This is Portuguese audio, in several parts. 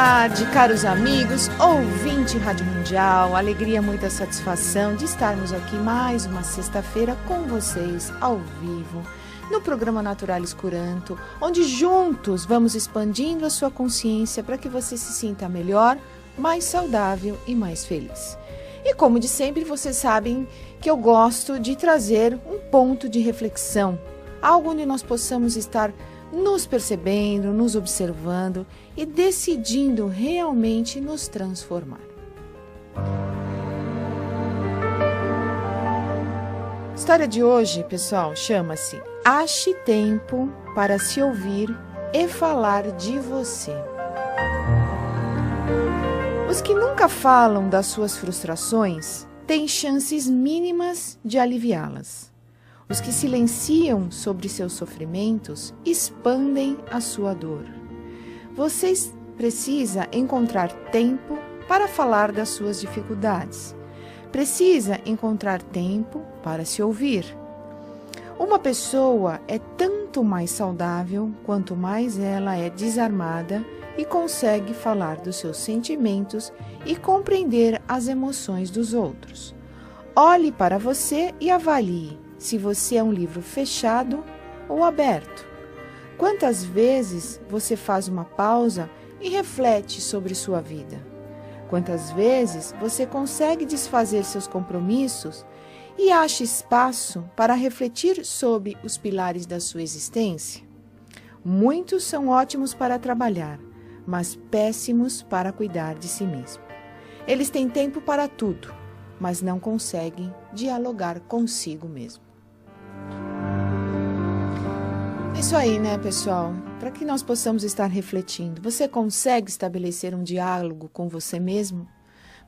tarde, caros amigos, ouvinte Rádio Mundial, alegria, muita satisfação de estarmos aqui mais uma sexta-feira com vocês ao vivo no programa Naturalis Curanto, onde juntos vamos expandindo a sua consciência para que você se sinta melhor, mais saudável e mais feliz. E como de sempre, vocês sabem que eu gosto de trazer um ponto de reflexão, algo onde nós possamos estar nos percebendo, nos observando e decidindo realmente nos transformar. A história de hoje, pessoal, chama-se Ache Tempo para se ouvir e falar de você. Os que nunca falam das suas frustrações têm chances mínimas de aliviá-las. Os que silenciam sobre seus sofrimentos expandem a sua dor. Você precisa encontrar tempo para falar das suas dificuldades. Precisa encontrar tempo para se ouvir. Uma pessoa é tanto mais saudável quanto mais ela é desarmada e consegue falar dos seus sentimentos e compreender as emoções dos outros. Olhe para você e avalie se você é um livro fechado ou aberto. Quantas vezes você faz uma pausa e reflete sobre sua vida? Quantas vezes você consegue desfazer seus compromissos e acha espaço para refletir sobre os pilares da sua existência? Muitos são ótimos para trabalhar, mas péssimos para cuidar de si mesmo. Eles têm tempo para tudo, mas não conseguem dialogar consigo mesmo. É isso aí, né, pessoal? Para que nós possamos estar refletindo, você consegue estabelecer um diálogo com você mesmo?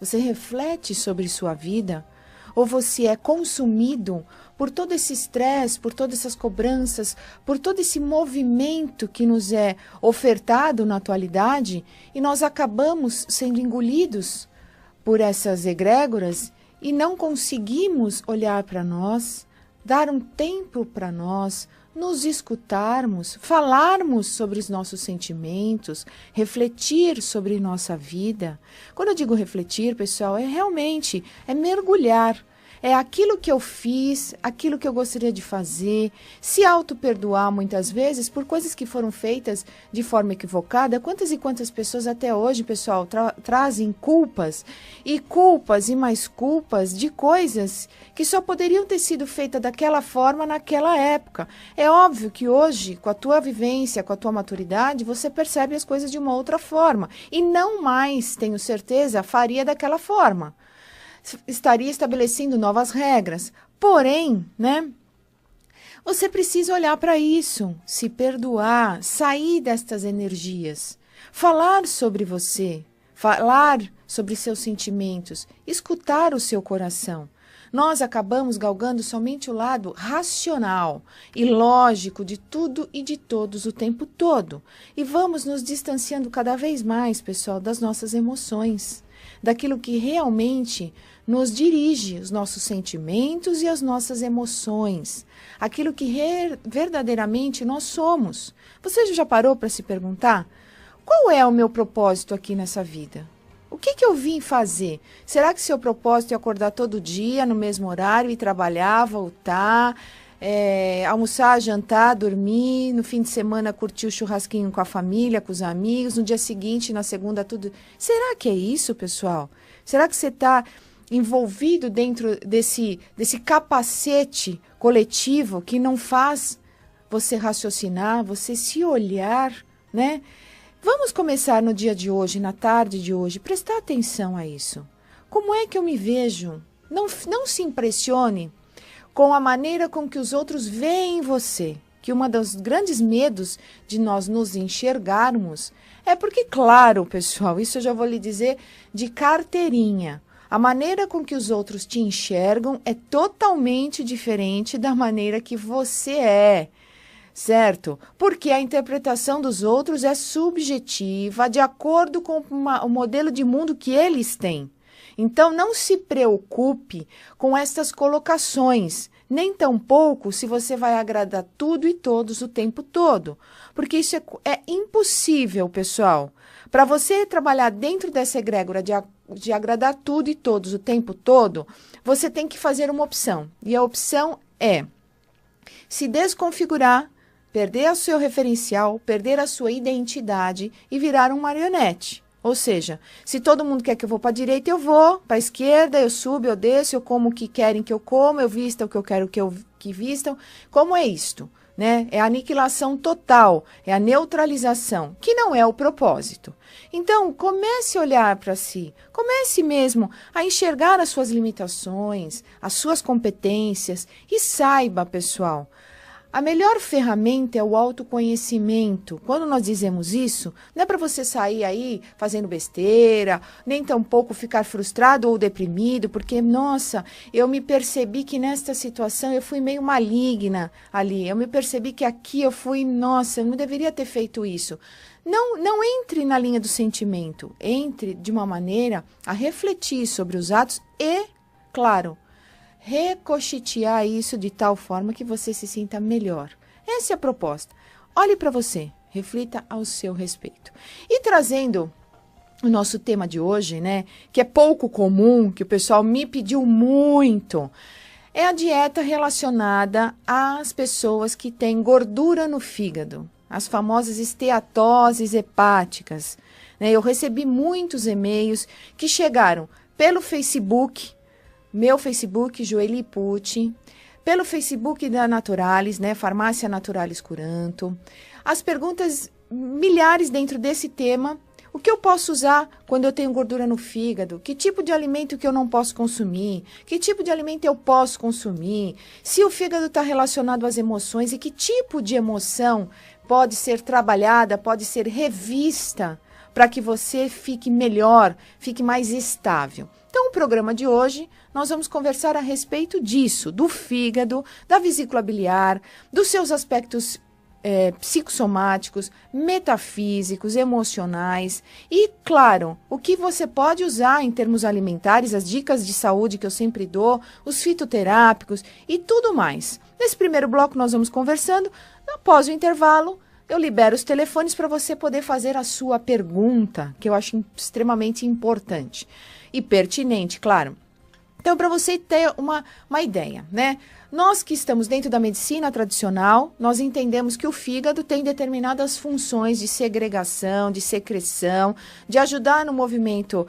Você reflete sobre sua vida? Ou você é consumido por todo esse estresse, por todas essas cobranças, por todo esse movimento que nos é ofertado na atualidade e nós acabamos sendo engolidos por essas egrégoras e não conseguimos olhar para nós, dar um tempo para nós, nos escutarmos, falarmos sobre os nossos sentimentos, refletir sobre nossa vida. Quando eu digo refletir, pessoal, é mergulhar. É aquilo que eu fiz, aquilo que eu gostaria de fazer, se auto-perdoar muitas vezes por coisas que foram feitas de forma equivocada. Quantas e quantas pessoas até hoje, pessoal, trazem culpas e mais culpas de coisas que só poderiam ter sido feitas daquela forma naquela época. É óbvio que hoje, com a tua vivência, com a tua maturidade, você percebe as coisas de uma outra forma e não mais, tenho certeza, faria daquela forma. Estaria estabelecendo novas regras. Porém, né, você precisa olhar para isso, se perdoar, sair destas energias, falar sobre você, falar sobre seus sentimentos, escutar o seu coração. Nós acabamos galgando somente o lado racional e lógico de tudo e de todos o tempo todo. E vamos nos distanciando cada vez mais, pessoal, das nossas emoções, daquilo que realmente nos dirige, os nossos sentimentos e as nossas emoções, aquilo que verdadeiramente nós somos. Você já parou para se perguntar? Qual é o meu propósito aqui nessa vida? O que eu vim fazer? Será que seu propósito é acordar todo dia, no mesmo horário, e trabalhar, voltar, almoçar, jantar, dormir, no fim de semana curtir o churrasquinho com a família, com os amigos, no dia seguinte, na segunda, tudo? Será que é isso, pessoal? Será que você está envolvido dentro desse capacete coletivo que não faz você raciocinar, você se olhar, né? Vamos começar no dia de hoje, na tarde de hoje, prestar atenção a isso. Como é que eu me vejo? Não se impressione com a maneira com que os outros veem você, que um dos grandes medos de nós nos enxergarmos é porque, claro, pessoal, isso eu já vou lhe dizer de carteirinha. A maneira com que os outros te enxergam é totalmente diferente da maneira que você é, certo? Porque a interpretação dos outros é subjetiva, de acordo com o modelo de mundo que eles têm. Então, não se preocupe com essas colocações nem tampouco se você vai agradar tudo e todos o tempo todo. Porque isso é impossível, pessoal. Para você trabalhar dentro dessa egrégora de agradar tudo e todos o tempo todo, você tem que fazer uma opção. E a opção é se desconfigurar, perder o seu referencial, perder a sua identidade e virar um marionete. Ou seja, se todo mundo quer que eu vou para a direita, eu vou, para a esquerda, eu subo, eu desço, eu como o que querem que eu coma, eu vista o que eu quero que vistam. Como é isto? Né? É a aniquilação total, é a neutralização, que não é o propósito. Então, comece a olhar para si, comece mesmo a enxergar as suas limitações, as suas competências e saiba, pessoal, a melhor ferramenta é o autoconhecimento. Quando nós dizemos isso, não é para você sair aí fazendo besteira, nem tampouco ficar frustrado ou deprimido, porque, nossa, eu me percebi que nesta situação eu fui meio maligna ali. Eu me percebi que aqui eu fui, nossa, eu não deveria ter feito isso. Não entre na linha do sentimento. Entre de uma maneira a refletir sobre os atos e, claro, ricochetear isso de tal forma que você se sinta melhor. Essa é a proposta. Olhe para você, reflita ao seu respeito. E trazendo o nosso tema de hoje, né, que é pouco comum, que o pessoal me pediu muito, é a dieta relacionada às pessoas que têm gordura no fígado, as famosas esteatoses hepáticas. Né? Eu recebi muitos e-mails que chegaram pelo Facebook, meu Facebook, Joeli Pucci, pelo Facebook da Naturalis, né, Farmácia Naturalis Curanto. As perguntas milhares dentro desse tema. O que eu posso usar quando eu tenho gordura no fígado? Que tipo de alimento que eu não posso consumir? Que tipo de alimento eu posso consumir? Se o fígado está relacionado às emoções e que tipo de emoção pode ser trabalhada, pode ser revista para que você fique melhor, fique mais estável. Então, o programa de hoje, nós vamos conversar a respeito disso, do fígado, da vesícula biliar, dos seus aspectos psicossomáticos, metafísicos, emocionais e, claro, o que você pode usar em termos alimentares, as dicas de saúde que eu sempre dou, os fitoterápicos e tudo mais. Nesse primeiro bloco nós vamos conversando, após o intervalo eu libero os telefones para você poder fazer a sua pergunta, que eu acho extremamente importante e pertinente, claro. Então, para você ter uma ideia, né? Nós que estamos dentro da medicina tradicional, nós entendemos que o fígado tem determinadas funções de segregação, de secreção, de ajudar no movimento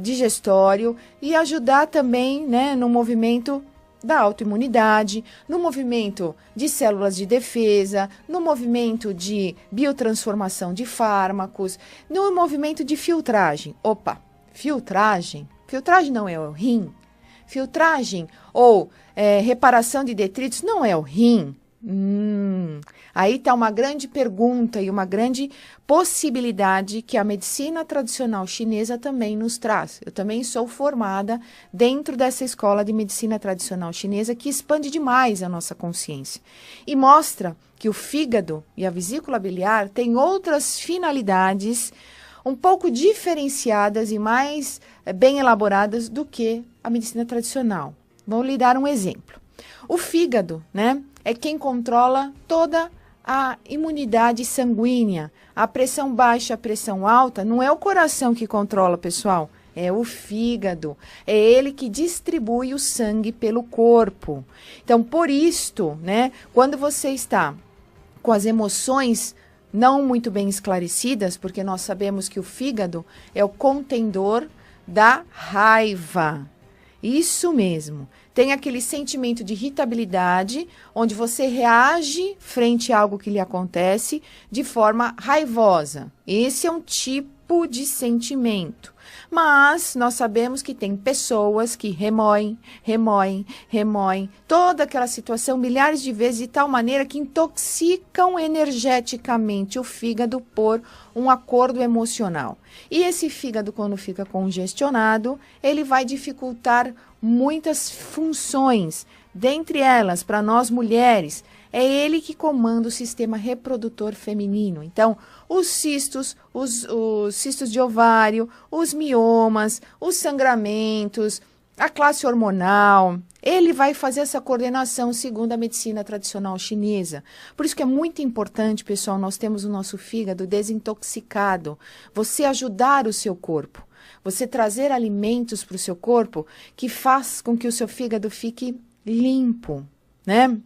digestório e ajudar também, né, no movimento da autoimunidade, no movimento de células de defesa, no movimento de biotransformação de fármacos, no movimento de filtragem. Opa, filtragem? Filtragem não é o rim? Filtragem ou reparação de detritos não é o rim? Aí está uma grande pergunta e uma grande possibilidade que a medicina tradicional chinesa também nos traz. Eu também sou formada dentro dessa escola de medicina tradicional chinesa que expande demais a nossa consciência e mostra que o fígado e a vesícula biliar têm outras finalidades um pouco diferenciadas e mais bem elaboradas do que a medicina tradicional. Vou lhe dar um exemplo. O fígado, né, é quem controla toda a imunidade sanguínea. A pressão baixa, a pressão alta, não é o coração que controla, pessoal, é o fígado. É ele que distribui o sangue pelo corpo. Então, por isto, né, quando você está com as emoções não muito bem esclarecidas, porque nós sabemos que o fígado é o contendor da raiva. Isso mesmo. Tem aquele sentimento de irritabilidade, onde você reage frente a algo que lhe acontece de forma raivosa. Esse é um tipo de sentimento. Mas nós sabemos que tem pessoas que remoem toda aquela situação milhares de vezes de tal maneira que intoxicam energeticamente o fígado por um acordo emocional. E esse fígado, quando fica congestionado, ele vai dificultar muitas funções. Dentre elas, para nós mulheres, é ele que comanda o sistema reprodutor feminino. Então, os cistos de ovário, os miomas, os sangramentos, a classe hormonal. Ele vai fazer essa coordenação segundo a medicina tradicional chinesa. Por isso que é muito importante, pessoal, nós temos o nosso fígado desintoxicado. Você ajudar o seu corpo. Você trazer alimentos para o seu corpo que faz com que o seu fígado fique limpo, né?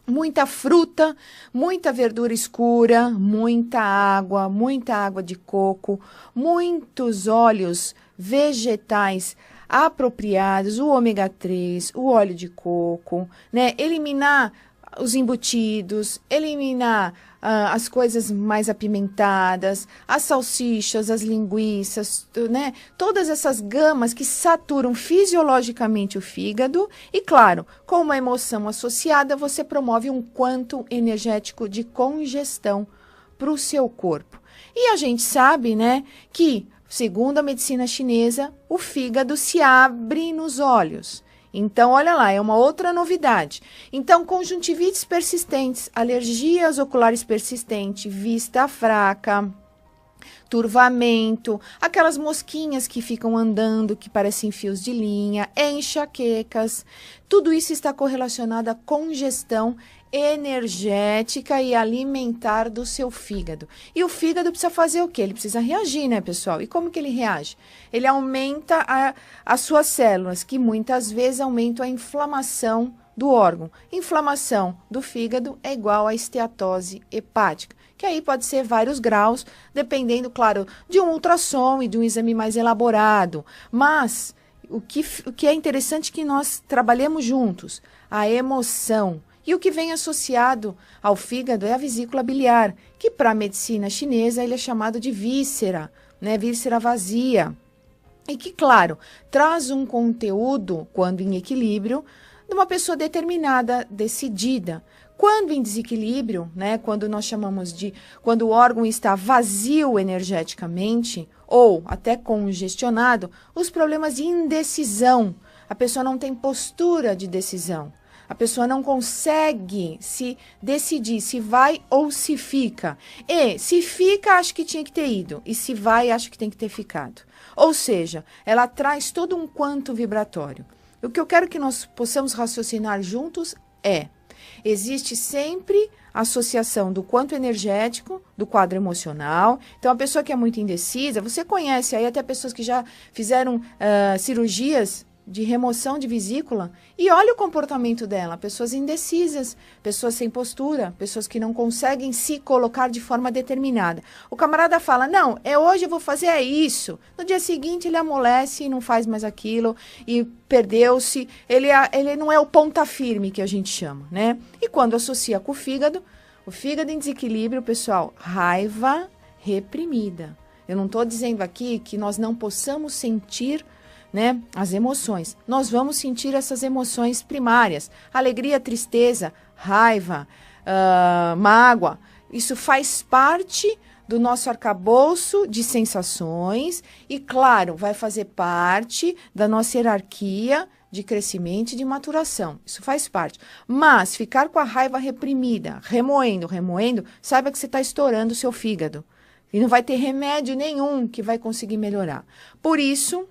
Muita fruta, muita verdura escura, muita água de coco, muitos óleos vegetais apropriados, o ômega 3, o óleo de coco, né? Eliminar os embutidos, eliminar as coisas mais apimentadas, as salsichas, as linguiças, né? Todas essas gamas que saturam fisiologicamente o fígado e, claro, com uma emoção associada, você promove um quanto energético de congestão para o seu corpo. E a gente sabe, né, que, segundo a medicina chinesa, o fígado se abre nos olhos. Então, olha lá, é uma outra novidade. Então, conjuntivites persistentes, alergias oculares persistentes, vista fraca, turvamento, aquelas mosquinhas que ficam andando, que parecem fios de linha, enxaquecas, tudo isso está correlacionado à congestão energética e alimentar do seu fígado. E o fígado precisa fazer o quê? Ele precisa reagir, né, pessoal? E como que ele reage? Ele aumenta as suas células, que muitas vezes aumentam a inflamação do órgão. Inflamação do fígado é igual a esteatose hepática, que aí pode ser vários graus, dependendo, claro, de um ultrassom e de um exame mais elaborado. Mas o que é interessante é que nós trabalhemos juntos, a emoção. E o que vem associado ao fígado é a vesícula biliar, que para a medicina chinesa ele é chamado de víscera, né? Víscera vazia. E que, claro, traz um conteúdo, quando em equilíbrio, de uma pessoa determinada, decidida. Quando em desequilíbrio, né? Quando nós chamamos de... Quando o órgão está vazio energeticamente, ou até congestionado, os problemas de indecisão. A pessoa não tem postura de decisão. A pessoa não consegue se decidir se vai ou se fica. E se fica, acho que tinha que ter ido. E se vai, acho que tem que ter ficado. Ou seja, ela traz todo um quanto vibratório. O que eu quero que nós possamos raciocinar juntos é: existe sempre associação do quanto energético, do quadro emocional. Então, a pessoa que é muito indecisa, você conhece aí até pessoas que já fizeram cirurgias de remoção de vesícula, e olha o comportamento dela, pessoas indecisas, pessoas sem postura, pessoas que não conseguem se colocar de forma determinada. O camarada fala, não, hoje eu vou fazer isso. No dia seguinte ele amolece e não faz mais aquilo, e perdeu-se, ele não é o ponta firme que a gente chama, né? E quando associa com o fígado em desequilíbrio, pessoal, raiva reprimida. Eu não estou dizendo aqui que nós não possamos sentir, né, as emoções. Nós vamos sentir essas emoções primárias. Alegria, tristeza, raiva, mágoa. Isso faz parte do nosso arcabouço de sensações e, claro, vai fazer parte da nossa hierarquia de crescimento e de maturação. Isso faz parte. Mas ficar com a raiva reprimida, remoendo, saiba que você está estourando o seu fígado. E não vai ter remédio nenhum que vai conseguir melhorar. Por isso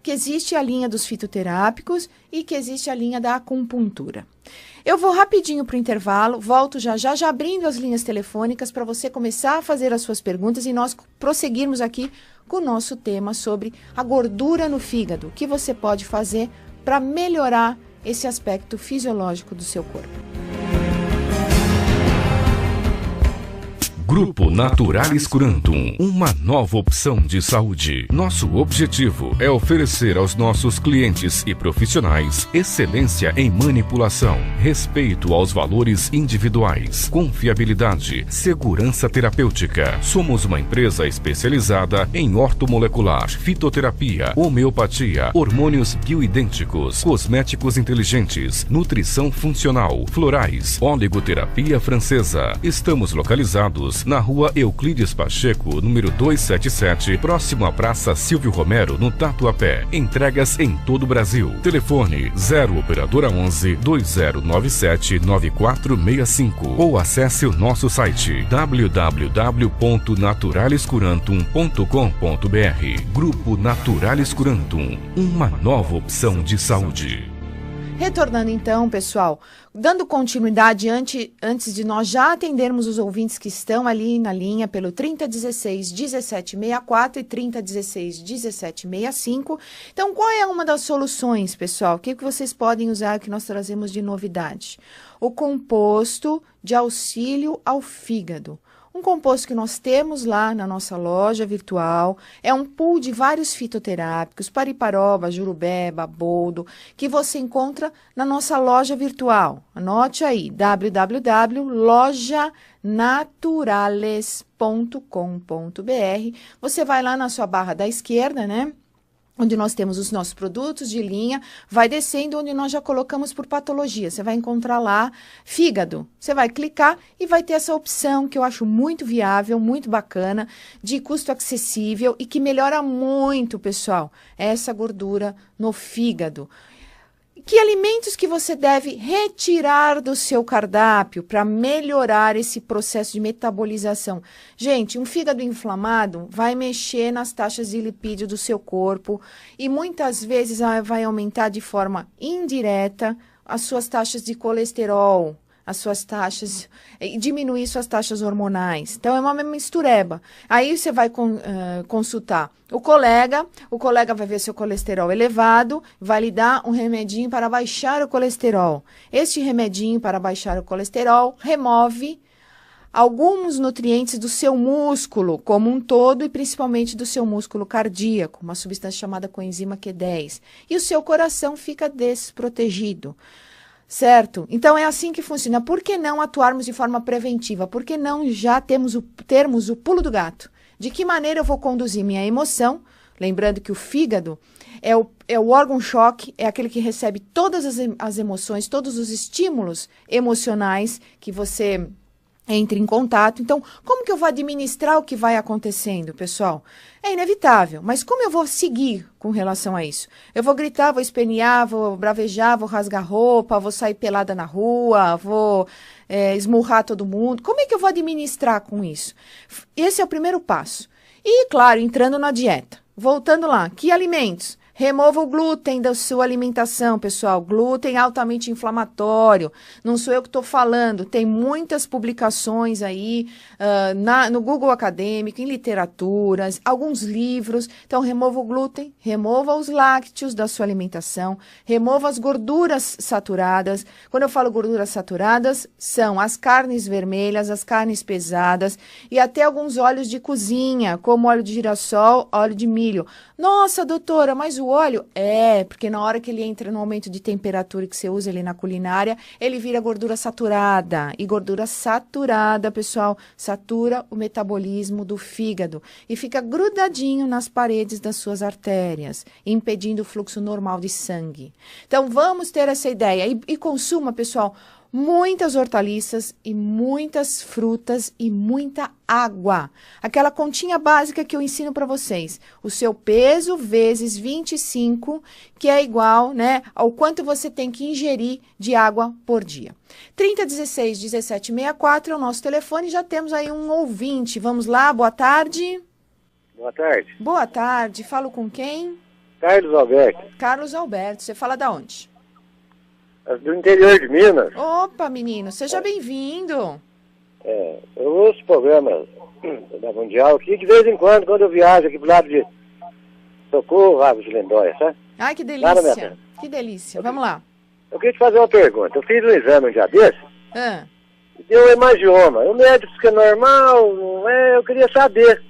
que existe a linha dos fitoterápicos e que existe a linha da acupuntura. Eu vou rapidinho para o intervalo, volto já abrindo as linhas telefônicas para você começar a fazer as suas perguntas e nós prosseguirmos aqui com o nosso tema sobre a gordura no fígado. O que você pode fazer para melhorar esse aspecto fisiológico do seu corpo. Grupo Naturalis Curantum, uma nova opção de saúde. Nosso objetivo é oferecer aos nossos clientes e profissionais excelência em manipulação, respeito aos valores individuais, confiabilidade, segurança terapêutica. Somos uma empresa especializada em ortomolecular, fitoterapia, homeopatia, hormônios bioidênticos, cosméticos inteligentes, nutrição funcional, florais, oligoterapia francesa. Estamos localizados Express, na rua Euclides Pacheco, número 277, próximo à Praça Silvio Romero, no Tatuapé. Entregas em todo o Brasil. Telefone 0 operadora 11 2097 9465 ou acesse o nosso site www.naturalescurantum.com.br. Grupo Naturalis Curantum, uma nova opção de saúde. Retornando então, pessoal, dando continuidade antes de nós já atendermos os ouvintes que estão ali na linha pelo 3016-1764 e 3016-1765. Então, qual é uma das soluções, pessoal? O que vocês podem usar que nós trazemos de novidade? O composto de auxílio ao fígado. Um composto que nós temos lá na nossa loja virtual, é um pool de vários fitoterápicos, pariparoba, jurubeba, boldo, que você encontra na nossa loja virtual. Anote aí, www.lojanaturales.com.br. Você vai lá na sua barra da esquerda, né? Onde nós temos os nossos produtos de linha, vai descendo onde nós já colocamos por patologia. Você vai encontrar lá fígado. Você vai clicar e vai ter essa opção que eu acho muito viável, muito bacana, de custo acessível e que melhora muito, pessoal, essa gordura no fígado. Que alimentos que você deve retirar do seu cardápio para melhorar esse processo de metabolização? Gente, um fígado inflamado vai mexer nas taxas de lipídio do seu corpo e muitas vezes vai aumentar de forma indireta as suas taxas de colesterol, as suas taxas, e diminuir suas taxas hormonais. Então, é uma mistureba. Aí você vai consultar o colega vai ver seu colesterol elevado, vai lhe dar um remedinho para baixar o colesterol. Este remedinho para baixar o colesterol remove alguns nutrientes do seu músculo como um todo e principalmente do seu músculo cardíaco, uma substância chamada coenzima Q10. E o seu coração fica desprotegido. Certo? Então, é assim que funciona. Por que não atuarmos de forma preventiva? Por que não já termos o pulo do gato? De que maneira eu vou conduzir minha emoção? Lembrando que o fígado é o órgão-choque, é aquele que recebe todas as emoções, todos os estímulos emocionais que você entre em contato. Então, como que eu vou administrar o que vai acontecendo, pessoal? É inevitável, mas como eu vou seguir com relação a isso? Eu vou gritar, vou espernear, vou bravejar, vou rasgar roupa, vou sair pelada na rua, vou esmurrar todo mundo. Como é que eu vou administrar com isso? Esse é o primeiro passo. E, claro, entrando na dieta. Voltando lá, que alimentos? Remova o glúten da sua alimentação, pessoal. Glúten altamente inflamatório. Não sou eu que estou falando. Tem muitas publicações aí no Google Acadêmico, em literaturas, alguns livros. Então, remova o glúten, remova os lácteos da sua alimentação, remova as gorduras saturadas. Quando eu falo gorduras saturadas, são as carnes vermelhas, as carnes pesadas e até alguns óleos de cozinha, como óleo de girassol, óleo de milho. Nossa, doutora, mas o óleo? Porque na hora que ele entra no aumento de temperatura que você usa ele na culinária, ele vira gordura saturada. E gordura saturada, pessoal, satura o metabolismo do fígado e fica grudadinho nas paredes das suas artérias, impedindo o fluxo normal de sangue. Então, vamos ter essa ideia. E consuma, pessoal, muitas hortaliças e muitas frutas e muita água. Aquela continha básica que eu ensino para vocês. O seu peso vezes 25, que é igual, né, ao quanto você tem que ingerir de água por dia. 3016-1764 é o nosso telefone. Já temos aí um ouvinte. Vamos lá, boa tarde. Boa tarde. Boa tarde. Falo com quem? Carlos Alberto. Carlos Alberto. Você fala da onde? Do interior de Minas. Opa, menino, seja bem-vindo. Eu ouço programas da Mundial aqui, de vez em quando eu viajo aqui pro lado de Socorro, Águas de Lindóia, sabe? Ai, que delícia, que delícia. Vamos lá. Eu queria te fazer uma pergunta. Eu fiz um exame um dia desse, e deu hemangioma. O médico disse que é normal, não é? Eu queria saber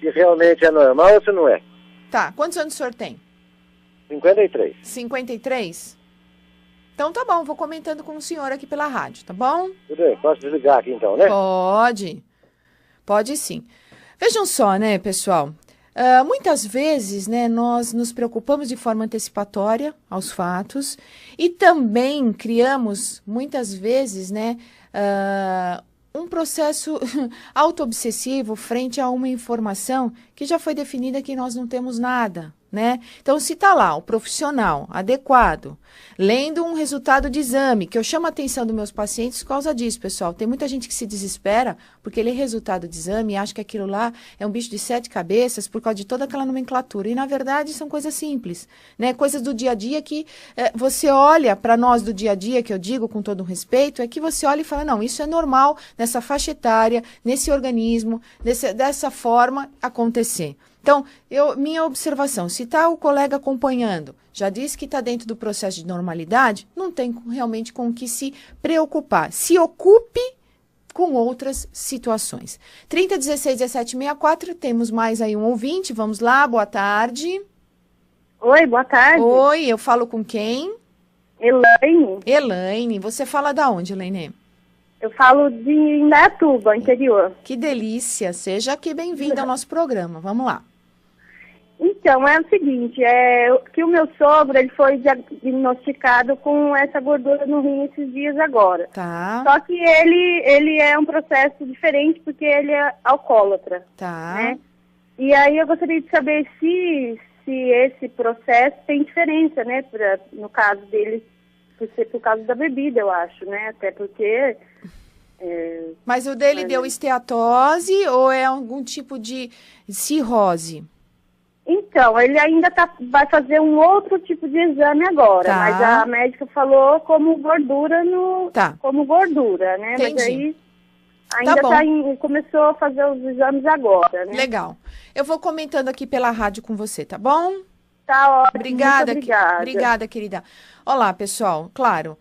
se realmente é normal ou se não é. Tá, quantos anos o senhor tem? 53. 53? Então tá bom, vou comentando com o senhor aqui pela rádio, tá bom? Tudo bem, posso desligar aqui então, né? Pode sim. Vejam só, né, pessoal, muitas vezes, né, nós nos preocupamos de forma antecipatória aos fatos e também criamos, muitas vezes, né, um processo auto-obsessivo frente a uma informação que já foi definida que nós não temos nada, né? Então, se está lá o profissional adequado, lendo um resultado de exame, que eu chamo a atenção dos meus pacientes por causa disso, pessoal. Tem muita gente que se desespera porque lê resultado de exame e acha que aquilo lá é um bicho de 7 cabeças por causa de toda aquela nomenclatura. E, na verdade, são coisas simples, né? Coisas do dia a dia que você olha para nós do dia a dia, que eu digo com todo respeito, é que você olha e fala, não, isso é normal nessa faixa etária, nesse organismo, dessa forma acontecer. Então, minha observação, se está o colega acompanhando, já disse que está dentro do processo de normalidade, não tem realmente com o que se preocupar. Se ocupe com outras situações. 3016 1764, temos mais aí um ouvinte, vamos lá, boa tarde. Oi, boa tarde. Oi, eu falo com quem? Elaine. Elaine, você fala da onde, Elaine? Eu falo de Indaiatuba, interior. Que delícia, seja aqui bem-vinda ao nosso programa, vamos lá. Então, é o seguinte, que o meu sogro, ele foi diagnosticado com essa gordura no rim esses dias agora. Tá. Só que ele é um processo diferente porque ele é alcoólatra. Tá. Né? E aí eu gostaria de saber se esse processo tem diferença, né, no caso dele, por causa da bebida, eu acho, né, até porque... Mas o dele deu esteatose ou é algum tipo de cirrose? Então, ele ainda vai fazer um outro tipo de exame agora, tá. Mas a médica falou como gordura tá. como gordura, né? Entendi. Mas aí ainda começou a fazer os exames agora, né? Legal. Eu vou comentando aqui pela rádio com você, tá bom? Tá ótimo. Obrigada, muito obrigada. Obrigada, querida. Olá, pessoal. Claro,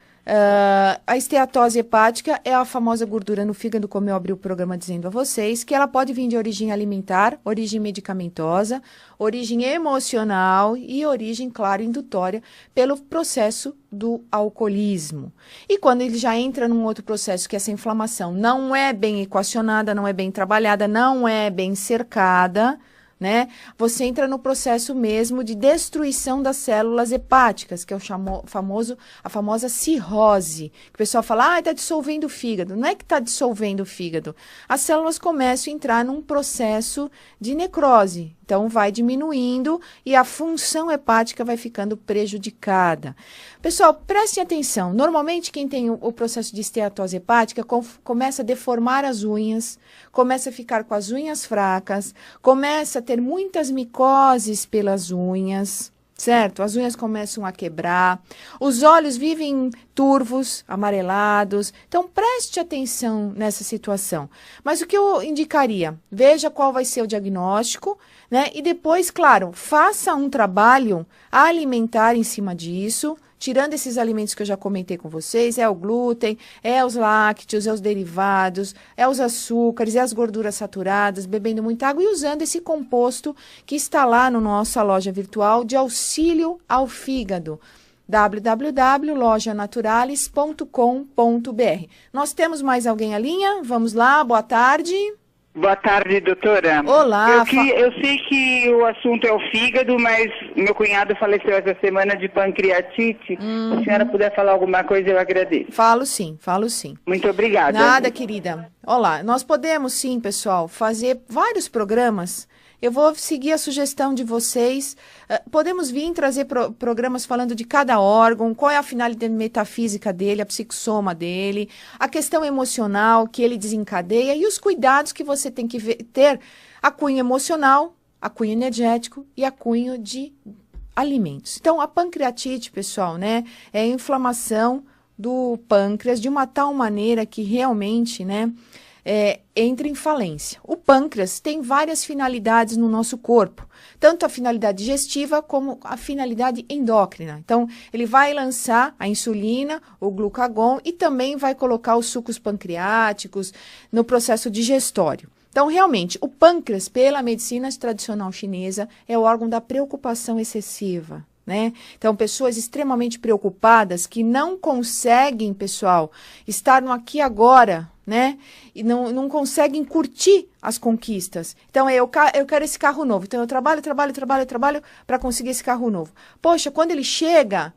a esteatose hepática é a famosa gordura no fígado, como eu abri o programa dizendo a vocês, que ela pode vir de origem alimentar, origem medicamentosa, origem emocional e origem, claro, indutória pelo processo do alcoolismo. E quando ele já entra num outro processo, que essa inflamação não é bem equacionada, não é bem trabalhada, não é bem cercada, né? Você entra no processo mesmo de destruição das células hepáticas, que é a famosa cirrose. Que o pessoal fala, está dissolvendo o fígado. Não é que está dissolvendo o fígado. As células começam a entrar num processo de necrose. Então, vai diminuindo e a função hepática vai ficando prejudicada. Pessoal, prestem atenção. Normalmente, quem tem o processo de esteatose hepática começa a deformar as unhas, começa a ficar com as unhas fracas, começa a ter muitas micoses pelas unhas, certo? As unhas começam a quebrar, os olhos vivem turvos, amarelados. Então, preste atenção nessa situação. Mas o que eu indicaria? Veja qual vai ser o diagnóstico, né? E depois, claro, faça um trabalho alimentar em cima disso, tirando esses alimentos que eu já comentei com vocês, é o glúten, é os lácteos, é os derivados, é os açúcares, é as gorduras saturadas, bebendo muita água e usando esse composto que está lá na nossa loja virtual de auxílio ao fígado, www.lojanaturalis.com.br. Nós temos mais alguém à linha? Vamos lá, boa tarde. Boa tarde, doutora. Olá. Eu sei que o assunto é o fígado, mas meu cunhado faleceu essa semana de pancreatite. Se a senhora puder falar alguma coisa, eu agradeço. Falo sim, falo sim. Muito obrigada. Nada, querida. Olá, nós podemos sim, pessoal, fazer vários programas. Eu vou seguir a sugestão de vocês. Podemos vir trazer programas falando de cada órgão, qual é a finalidade metafísica dele, a psicossoma dele, a questão emocional que ele desencadeia e os cuidados que você tem que ter a cunho emocional, a cunho energético e a cunho de alimentos. Então, a pancreatite, pessoal, né, é a inflamação do pâncreas de uma tal maneira que realmente, né, entra em falência. O pâncreas tem várias finalidades no nosso corpo, tanto a finalidade digestiva como a finalidade endócrina. Então, ele vai lançar a insulina, o glucagon e também vai colocar os sucos pancreáticos no processo digestório. Então, realmente, o pâncreas, pela medicina tradicional chinesa, é o órgão da preocupação excessiva, né? Então, pessoas extremamente preocupadas que não conseguem, pessoal, estar no aqui e agora, né? E não conseguem curtir as conquistas. Então, eu quero esse carro novo. Então, eu trabalho para conseguir esse carro novo. Poxa, quando ele chega,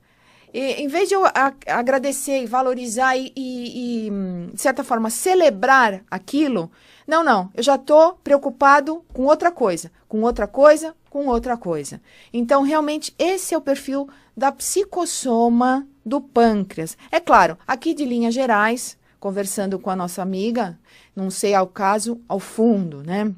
E, em vez de eu agradecer e valorizar e, de certa forma, celebrar aquilo, não, eu já estou preocupado com outra coisa, com outra coisa, com outra coisa. Então, realmente, esse é o perfil da psicossoma do pâncreas. É claro, aqui de linhas gerais, conversando com a nossa amiga, não sei ao caso, ao fundo, né?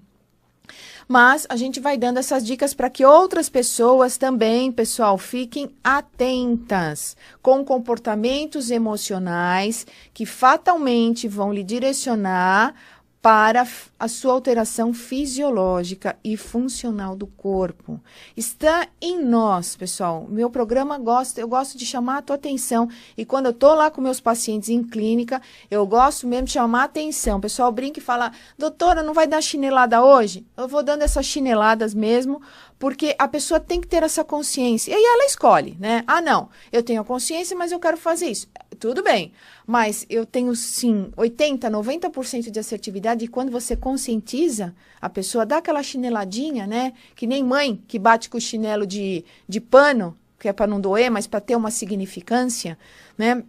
Mas a gente vai dando essas dicas para que outras pessoas também, pessoal, fiquem atentas com comportamentos emocionais que fatalmente vão lhe direcionar para a sua alteração fisiológica e funcional do corpo. Está em nós, pessoal. Meu programa eu gosto de chamar a tua atenção. E quando eu estou lá com meus pacientes em clínica, eu gosto mesmo de chamar a atenção. O pessoal brinca e fala, doutora, não vai dar chinelada hoje? Eu vou dando essas chineladas mesmo, porque a pessoa tem que ter essa consciência. E aí ela escolhe, né? Ah, não, eu tenho a consciência, mas eu quero fazer isso. Tudo bem, mas eu tenho, sim, 80%, 90% de assertividade e quando você conscientiza, a pessoa dá aquela chineladinha, né? Que nem mãe que bate com o chinelo de pano, que é para não doer, mas para ter uma significância, né?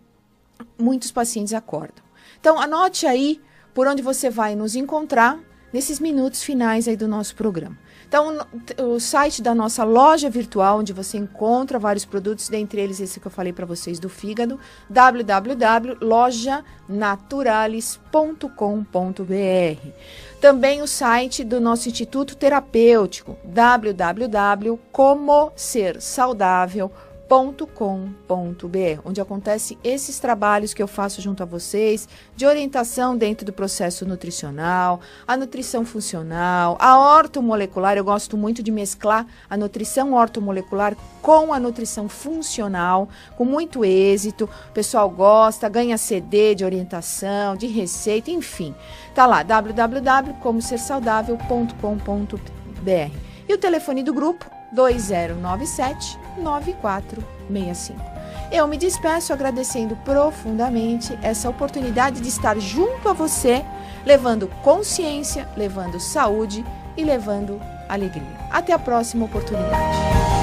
Muitos pacientes acordam. Então, anote aí por onde você vai nos encontrar nesses minutos finais aí do nosso programa. Então, o site da nossa loja virtual, onde você encontra vários produtos, dentre eles esse que eu falei para vocês do fígado, www.lojanaturales.com.br. Também o site do nosso Instituto Terapêutico, www.comosersaudável.com.br, onde acontecem esses trabalhos que eu faço junto a vocês, de orientação dentro do processo nutricional, a nutrição funcional, a ortomolecular. Eu gosto muito de mesclar a nutrição ortomolecular com a nutrição funcional, com muito êxito. O pessoal gosta, ganha CD de orientação, de receita, enfim. Tá lá, www.comosersaudável.com.br. E o telefone do grupo, 2097-9465. Eu me despeço agradecendo profundamente essa oportunidade de estar junto a você, levando consciência, levando saúde e levando alegria. Até a próxima oportunidade.